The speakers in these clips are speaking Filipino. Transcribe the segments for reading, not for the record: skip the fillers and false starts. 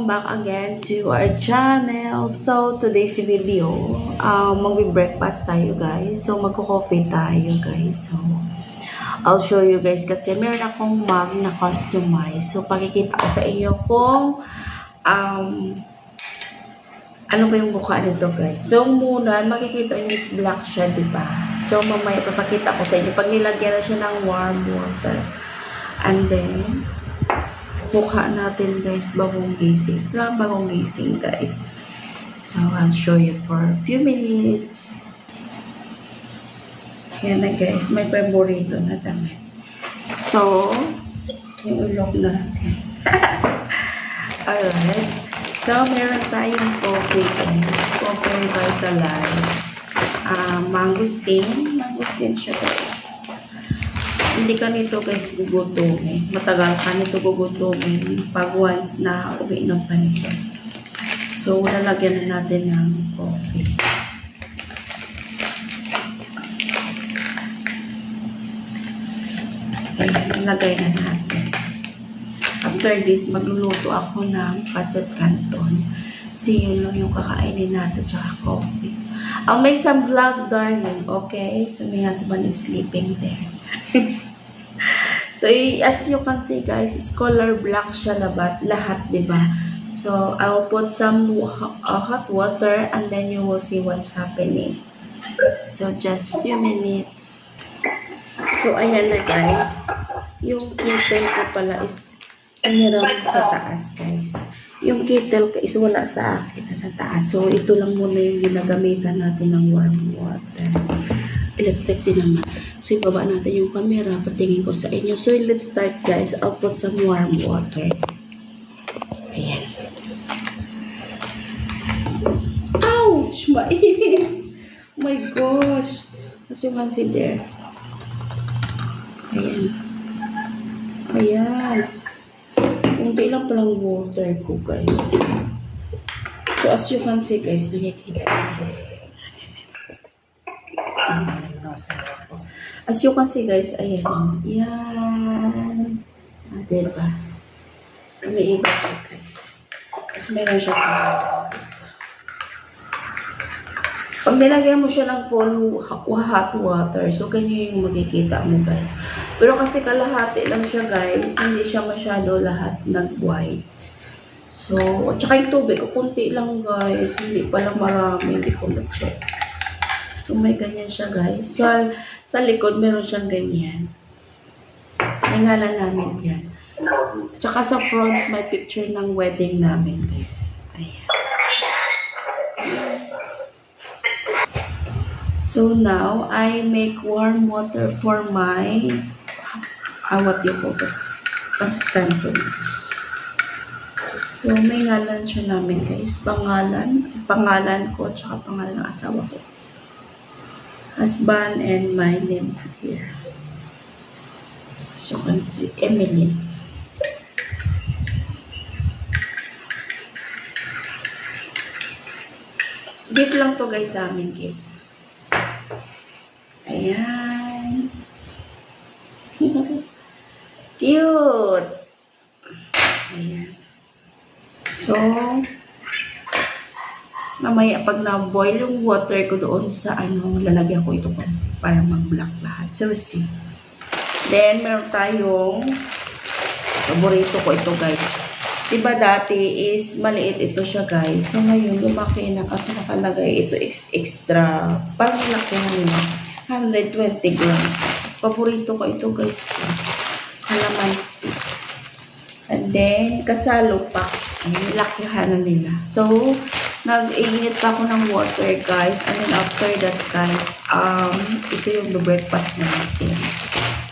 back again to our channel. So, today's video, magbe-breakfast tayo guys. So, magko-coffee tayo guys. So, I'll show you guys kasi meron akong mug na customize. So, pakikita ko sa inyo kung ano ba yung mukha nito guys. So, muna, makikita nyo is black siya, diba? So, mamaya papakita ko sa inyo pag nilagyan na siya ng warm water. And then, mukha natin guys, bagong gising. Bagong gising guys. So, I'll show you for a few minutes. Ayan na guys, may paborito na damit. So, yung ulog natin. Alright. So, meron tayong coffee guys. Coffee Vitalize. Mangosteen. Mangosteen siya guys. Hindi ka nito guys gugutumin. Matagal ka nito gugutumin pag once na umiinom ka nito. So, lalagyan na natin ng coffee. Ayan, nalagay na natin. After this, magluluto ako ng pancit canton. See, yun lang yung kakainin natin tsaka coffee. I'll make some vlog, darling. Okay? So, my husband is sleeping there. So, as you can see guys, is color black siya lahat, diba? So, I'll put some hot water and then you will see what's happening. So, just a few minutes. So, ayan na guys. Yung kettle ko pala is aniram sa taas guys. Yung kettle ko is wala sa akin, sa taas. So, ito lang muna yung ginagamitan natin ng warm water. Electric din naman. So, ibaba natin yung camera. Patingin ko sa inyo. So, let's start guys. I'll put some warm water. Ayan. Ouch! Mainit! Oh my gosh! As you can see there. Ayan. Ayan. Kunti lang palang water ko guys. So, as you can see guys, nakikita. As you can see guys, ayan o. Yan. Diba? Umiiba siya guys. Kasi meron siya pag nilagyan mo siya ng full hot water, so ganyan yung makikita mo guys. Pero kasi kalahati lang siya guys, hindi siya masyado lahat nag-white. So, at saka yung tubig, kunti lang guys, hindi pala marami, hindi ko na-check. So, may ganyan siya guys. So, sa likod, meron siyang ganyan. May ngalan namin yan. Tsaka sa front, may picture ng wedding namin guys. Ayan. So, now, I make warm water for my, what you call it? Pancit canton guys. So, may ngalan siya namin guys. Pangalan ko, tsaka pangalan ng asawa ko. Husband and my name here. So you can see Emily. Gift lang to guys sa amin, gift. Ayan. Cute. Ayan. So, mamaya pag na-boil yung water ko doon sa lalagyan ko ito para mag-black lahat. So, see. Then, meron tayong paborito ko ito, guys. Diba dati is maliit ito siya, guys. So, ngayon, lumaki na kasi nakalagay ito extra. Parang laki na nila. 120 grams. Paborito ko ito, guys. Calamansi. And then, kasalo pa. Ay, lakihan na nila. So, nag-iinit pa ako ng water, guys. And then, after that, guys, ito yung breakfast natin.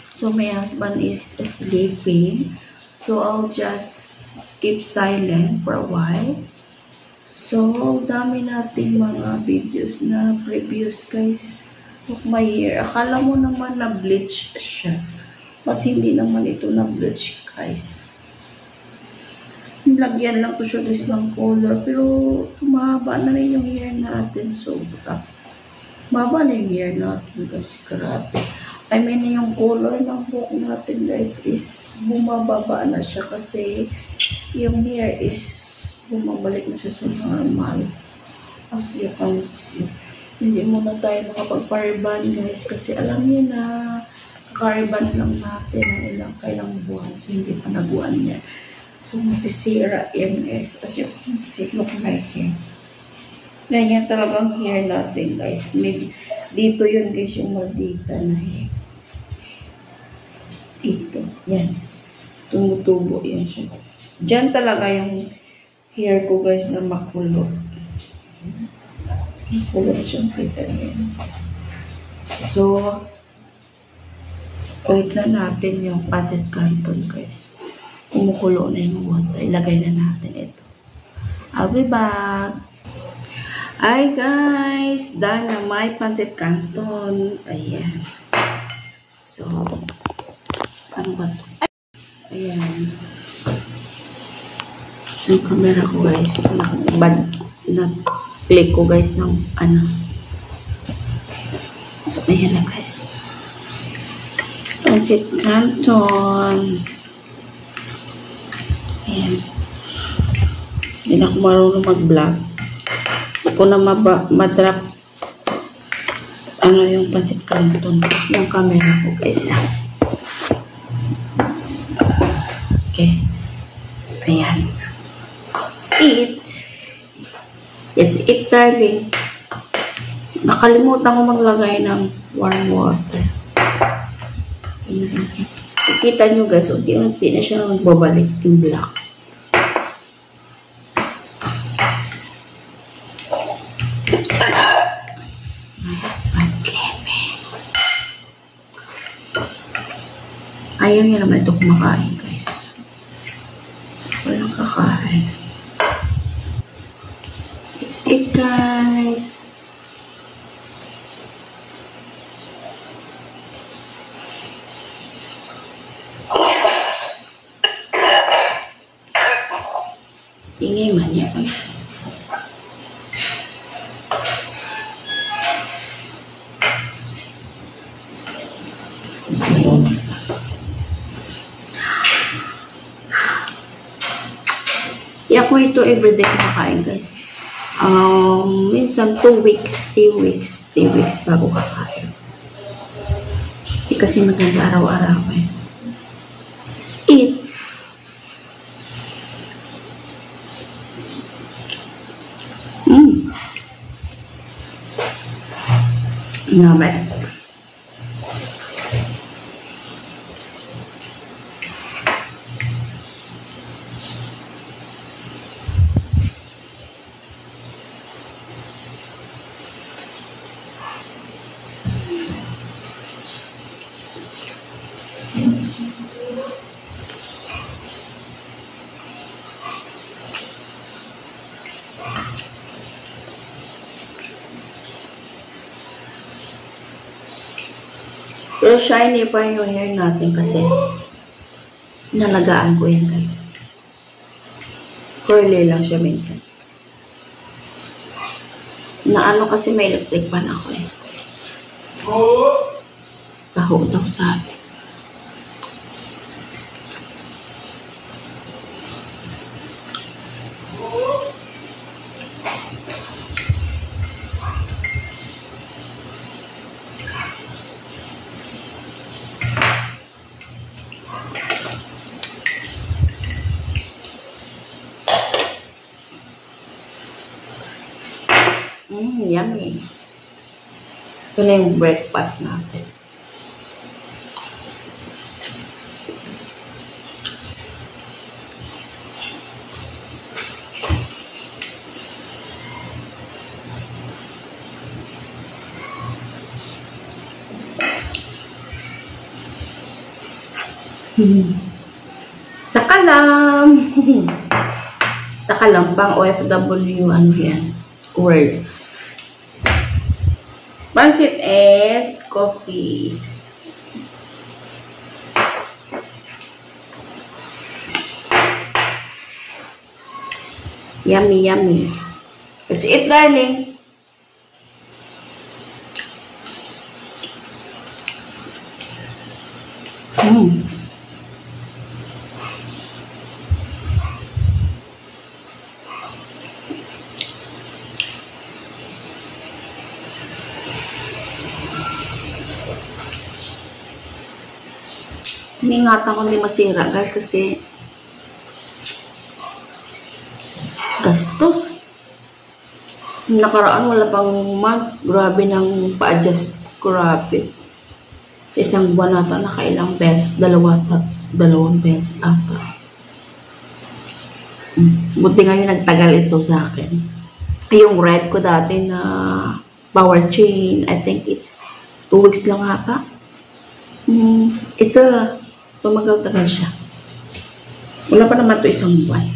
So, my husband is sleeping. So, I'll just keep silent for a while. So, dami nating mga videos na previous, guys. Look my hair. Akala mo naman na bleach siya. But hindi naman ito na bleach, guys. Lagyan lang ko siya guys ng color. Pero tumahaba na rin yung hair natin. Sobra. Baba na yung hair natin guys. Grabe. I mean, yung color ng buhok natin guys is bumababa na siya kasi yung hair is bumabalik na siya sa normal. As you can see. Hindi muna tayo nakapag-pariban guys kasi alam niyo na kariban lang natin ng kailang buwan. So, hindi pa naguan niya. So, masisira yan guys. As you can see, look like it. Ganyan talagang hair natin guys. Dito yun guys yung maldita na hair. Dito. Yan. Tumutubo yan siya guys. Diyan talaga yung hair ko guys na makulot. Makulot siyang kita niya. So, wait na natin yung pancit canton guys. Kumukulo na yung water. Ilagay na natin ito. I'll be back. Hi guys! Dahil na may pancit canton. Ayan. So, ano ba ito? Ayan. So, yung camera ko guys. Na-click ko guys ng ano. So, ayan na guys. Pancit canton. Ayan. Hindi na ako marunong mag-vlog. Hindi ko na ma-drop ano yung pancit canton. Yung camera ko guys. Okay. Ayan. Let's eat. Let's eat darling. Nakalimutan ko maglagay ng warm water. Ayan. Kita nyo guys, unti-unti na siya magbabalik yung black. My husband sleeping. Ayaw niya naman ito kumakain guys. Walang kakain. Let's eat guys. Ingay man niya. Ako ito everyday kumakain guys. Minsan 2 weeks, 3 weeks bago kakain. Hindi kasi maganda araw-araw eh. Let's eat. Naman. Pero shiny pa yung hair natin kasi nalagaan ko yan guys. Curly lang siya minsan. Na ano kasi may electric pan ako eh. Baho daw sabi. Yummy. Ito na yung breakfast natin. Saka lang. Saka lang pang OFW ano yan. Words. Pancit and coffee. Yummy, yummy. Let's eat, darling. Iningatan ko hindi masira guys kasi gastos. Nakaraan wala pang months, grabe nang pa-adjust, grabe. Sa isang buwan nata nakailang beses, dalawang beses ata. Buti nga yung nagtagal ito sa akin. Yung red ko dati na power chain, I think it's 2 weeks lang ata. Ito, tumagal-tagal siya. Wala pa naman ito isang buwan.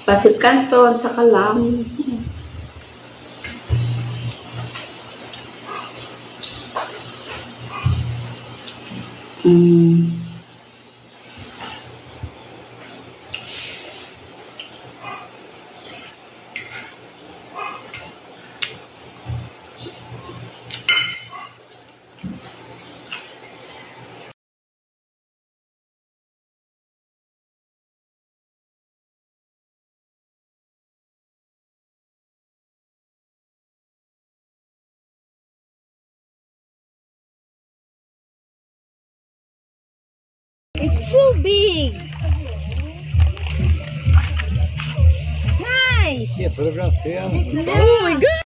Pasit Canton sa Kalam. It's so big. Nice. Yeah, put it up, yeah. Oh my God.